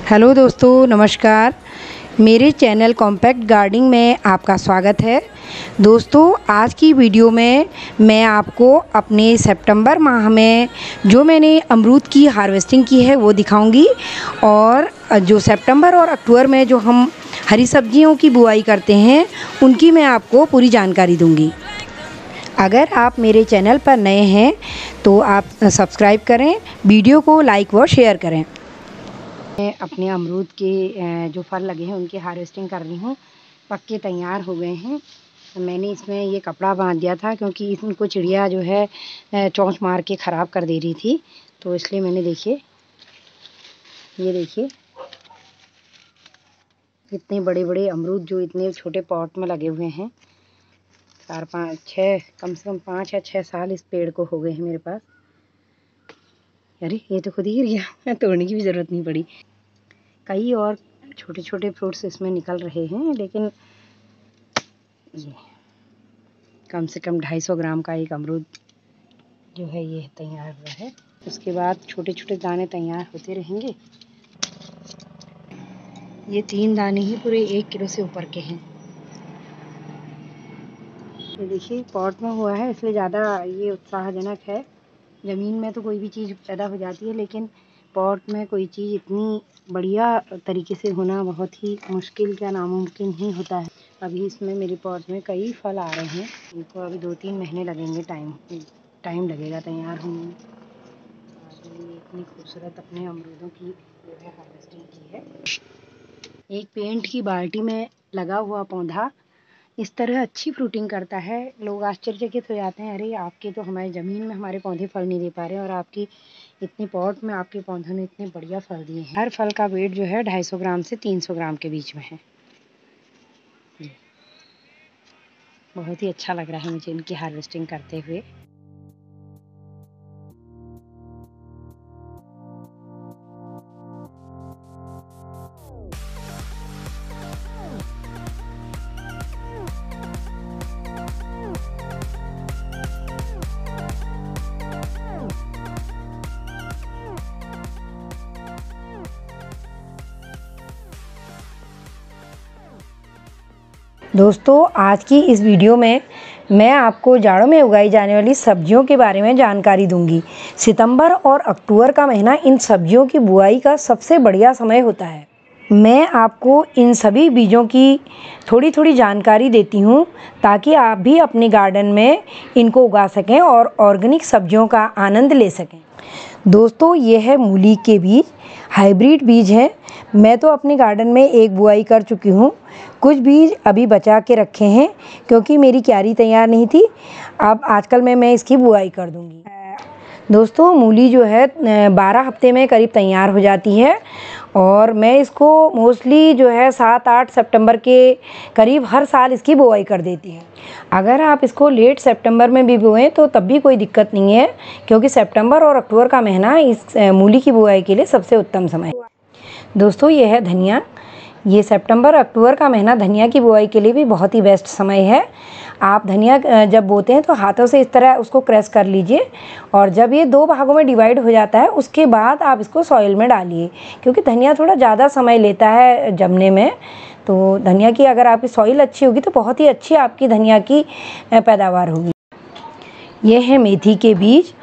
Hello दोस्तों, नमस्कार। मेरे चैनल कॉम्पैक्ट गार्डनिंग में आपका स्वागत है। दोस्तों, आज की वीडियो में मैं आपको अपने सितंबर माह में जो मैंने अमरूद की हार्वेस्टिंग की है वो दिखाऊंगी, और जो सितंबर और अक्टूबर में जो हम हरी सब्जियों की बुआई करते हैं उनकी मैं आपको पूरी जानकारी दूंगी। अगर आप मेरे चैनल पर नए हैं तो आप सब्सक्राइब करें, वीडियो को लाइक व शेयर करें। मैं अपने अमरूद के जो फल लगे हैं उनकी हार्वेस्टिंग कर रही हूँ। पक्के तैयार हो गए हैं। मैंने इसमें ये कपड़ा बांध दिया था क्योंकि इनको चिड़िया जो है चोंच मार के ख़राब कर दे रही थी, तो इसलिए मैंने ये देखिए इतने बड़े बड़े अमरूद जो इतने छोटे पॉट में लगे हुए हैं। 4-5-6 कम से कम 5 या 6 साल इस पेड़ को हो गए हैं मेरे पास। अरे ये तो खुद ही गिर गया, तोड़ने की भी ज़रूरत नहीं पड़ी। कई और छोटे छोटे फ्रूट्स इसमें निकल रहे हैं, लेकिन ये कम से कम 250 ग्राम का एक अमरूद जो है ये तैयार हुआ है। उसके बाद छोटे छोटे दाने तैयार होते रहेंगे। ये 3 दाने ही पूरे 1 किलो से ऊपर के हैं। ये देखिए पॉट में हुआ है इसलिए ज़्यादा ये उत्साहजनक है। ज़मीन में तो कोई भी चीज़ पैदा हो जाती है, लेकिन पॉट में कोई चीज़ इतनी बढ़िया तरीके से होना बहुत ही मुश्किल क्या नामुमकिन ही होता है। अभी इसमें मेरे पॉट में कई फल आ रहे हैं। इनको अभी 2-3 महीने लगेंगे, टाइम लगेगा तैयार होने में। ये इतनी खूबसूरत अपने अमरूदों की जो है हार्वेस्टिंग की है। एक पेंट की बाल्टी में लगा हुआ पौधा इस तरह अच्छी फ्रूटिंग करता है। लोग आश्चर्यचकित हो जाते हैं, अरे आपके तो हमारी ज़मीन में हमारे पौधे फल नहीं दे पा रहे, और आपकी इतनी पॉट में आपके पौधों ने इतने बढ़िया फल दिए हैं। हर फल का वेट जो है 250 ग्राम से 300 ग्राम के बीच में है। बहुत ही अच्छा लग रहा है मुझे इनकी हार्वेस्टिंग करते हुए। दोस्तों, आज की इस वीडियो में मैं आपको जाड़ों में उगाई जाने वाली सब्जियों के बारे में जानकारी दूंगी। सितंबर और अक्टूबर का महीना इन सब्जियों की बुआई का सबसे बढ़िया समय होता है। मैं आपको इन सभी बीजों की थोड़ी थोड़ी जानकारी देती हूँ ताकि आप भी अपने गार्डन में इनको उगा सकें और ऑर्गेनिक सब्जियों का आनंद ले सकें। दोस्तों, ये है मूली के बीज, हाइब्रिड बीज हैं। मैं तो अपने गार्डन में एक बुआई कर चुकी हूँ। कुछ बीज अभी बचा के रखे हैं क्योंकि मेरी क्यारी तैयार नहीं थी। अब आजकल मैं इसकी बुआई कर दूँगी। दोस्तों, मूली जो है 12 हफ्ते में करीब तैयार हो जाती है, और मैं इसको मोस्टली जो है 7-8 सितंबर के करीब हर साल इसकी बुआई कर देती है। अगर आप इसको लेट सितंबर में भी बोएं तो तब भी कोई दिक्कत नहीं है, क्योंकि सितंबर और अक्टूबर का महीना इस मूली की बुआई के लिए सबसे उत्तम समय है। दोस्तों, ये है धनिया। ये सितंबर अक्टूबर का महीना धनिया की बुआई के लिए भी बहुत ही बेस्ट समय है। आप धनिया जब बोते हैं तो हाथों से इस तरह उसको क्रश कर लीजिए, और जब ये 2 भागों में डिवाइड हो जाता है उसके बाद आप इसको सॉइल में डालिए, क्योंकि धनिया थोड़ा ज़्यादा समय लेता है जमने में। तो धनिया की अगर आपकी सॉइल अच्छी होगी तो बहुत ही अच्छी आपकी धनिया की पैदावार होगी। ये है मेथी के बीज।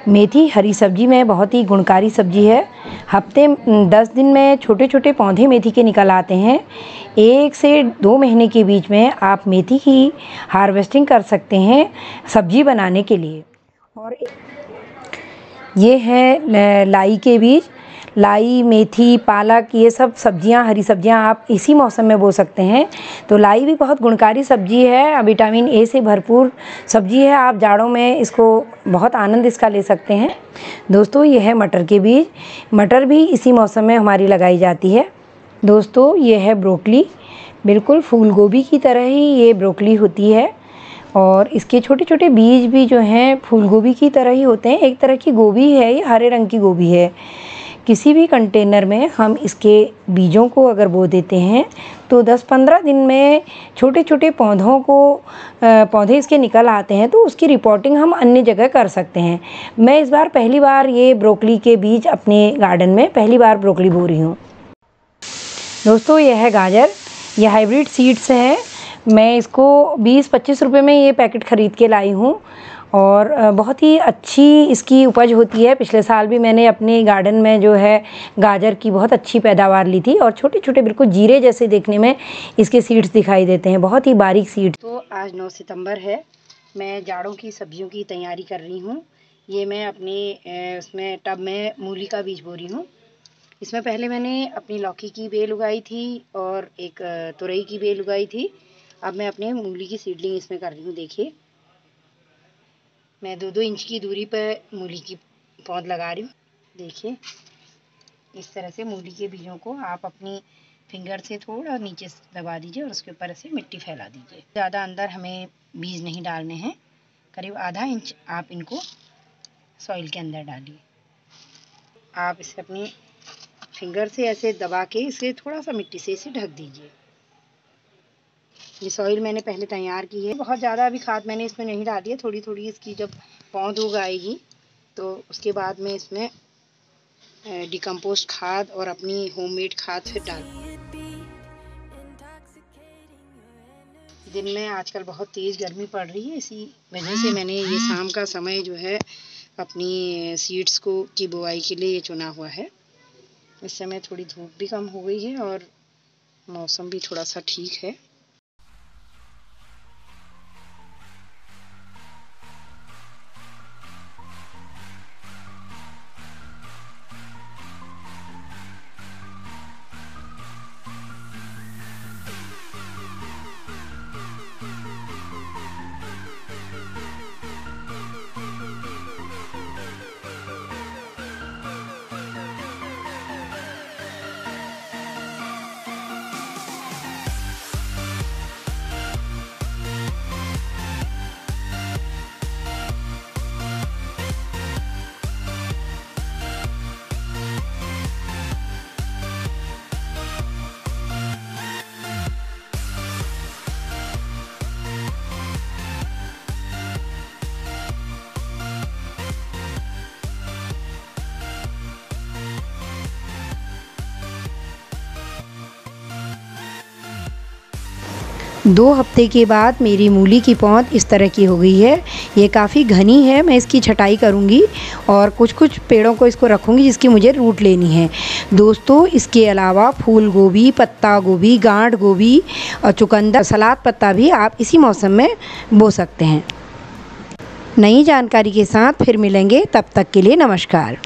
मेथी हरी सब्जी में बहुत ही गुणकारी सब्जी है। हफ्ते 10 दिन में छोटे छोटे पौधे मेथी के निकल आते हैं। 1 से 2 महीने के बीच में आप मेथी की हार्वेस्टिंग कर सकते हैं सब्जी बनाने के लिए। और ये है लाई के बीज। लाई, मेथी, पालक, ये सब सब्जियां, हरी सब्जियां आप इसी मौसम में बो सकते हैं। तो लाई भी बहुत गुणकारी सब्जी है, विटामिन ए से भरपूर सब्जी है। आप जाड़ों में इसको बहुत आनंद इसका ले सकते हैं। दोस्तों, ये है मटर के बीज। मटर भी इसी मौसम में हमारी लगाई जाती है। दोस्तों, ये है ब्रोकली। बिल्कुल फूल गोभी की तरह ही ये ब्रोकली होती है, और इसके छोटे छोटे बीज भी जो हैं फूल गोभी की तरह ही होते हैं। एक तरह की गोभी है, ये हरे रंग की गोभी है। किसी भी कंटेनर में हम इसके बीजों को अगर बो देते हैं तो 10-15 दिन में छोटे छोटे पौधे इसके निकल आते हैं, तो उसकी रिपोर्टिंग हम अन्य जगह कर सकते हैं। मैं इस बार पहली बार ये ब्रोकली के बीज अपने गार्डन में पहली बार ब्रोकली बो रही हूँ। दोस्तों ये है गाजर, ये हाइब्रिड सीड्स हैं। मैं इसको 20-25 रुपए में ये पैकेट ख़रीद के लाई हूँ और बहुत ही अच्छी इसकी उपज होती है। पिछले साल भी मैंने अपने गार्डन में जो है गाजर की बहुत अच्छी पैदावार ली थी और छोटे छोटे बिल्कुल जीरे जैसे देखने में इसके सीड्स दिखाई देते हैं, बहुत ही बारीक सीड्स। तो आज 9 सितंबर है, मैं जाड़ों की सब्जियों की तैयारी कर रही हूँ। ये मैं अपने उसमें टब में मूली का बीज बो रही हूँ। इसमें पहले मैंने अपनी लौकी की बेल उगाई थी और एक तुरई की बेल उगाई थी। अब मैं अपने मूली की सीडलिंग इसमें कर रही हूँ। देखिए मैं 2-2 इंच की दूरी पर मूली की पौध लगा रही हूँ। देखिए इस तरह से मूली के बीजों को आप अपनी फिंगर से थोड़ा नीचे दबा दीजिए और उसके ऊपर ऐसे मिट्टी फैला दीजिए। ज़्यादा अंदर हमें बीज नहीं डालने हैं, करीब आधा इंच आप इनको सॉइल के अंदर डालिए। आप इसे अपनी फिंगर से ऐसे दबा के इसे थोड़ा सा मिट्टी से इसे ढक दीजिए। ये सॉइल मैंने पहले तैयार की है। बहुत ज़्यादा अभी खाद मैंने इसमें नहीं डाली है, थोड़ी थोड़ी इसकी जब पौध उग आएगी तो उसके बाद में इसमें डिकम्पोस्ट खाद और अपनी होममेड खाद फिर डाल। दिन में आजकल बहुत तेज़ गर्मी पड़ रही है, इसी वजह से मैंने ये शाम का समय जो है अपनी सीड्स को की बुआई के लिए ये चुना हुआ है। इस समय थोड़ी धूप भी कम हो गई है और मौसम भी थोड़ा सा ठीक है। दो हफ्ते के बाद मेरी मूली की पौध इस तरह की हो गई है। ये काफ़ी घनी है, मैं इसकी छटाई करूँगी और कुछ कुछ पेड़ों को इसको रखूँगी जिसकी मुझे रूट लेनी है। दोस्तों इसके अलावा फूल गोभी, पत्ता गोभी, गांठ गोभी और चुकंदर, सलाद पत्ता भी आप इसी मौसम में बो सकते हैं। नई जानकारी के साथ फिर मिलेंगे, तब तक के लिए नमस्कार।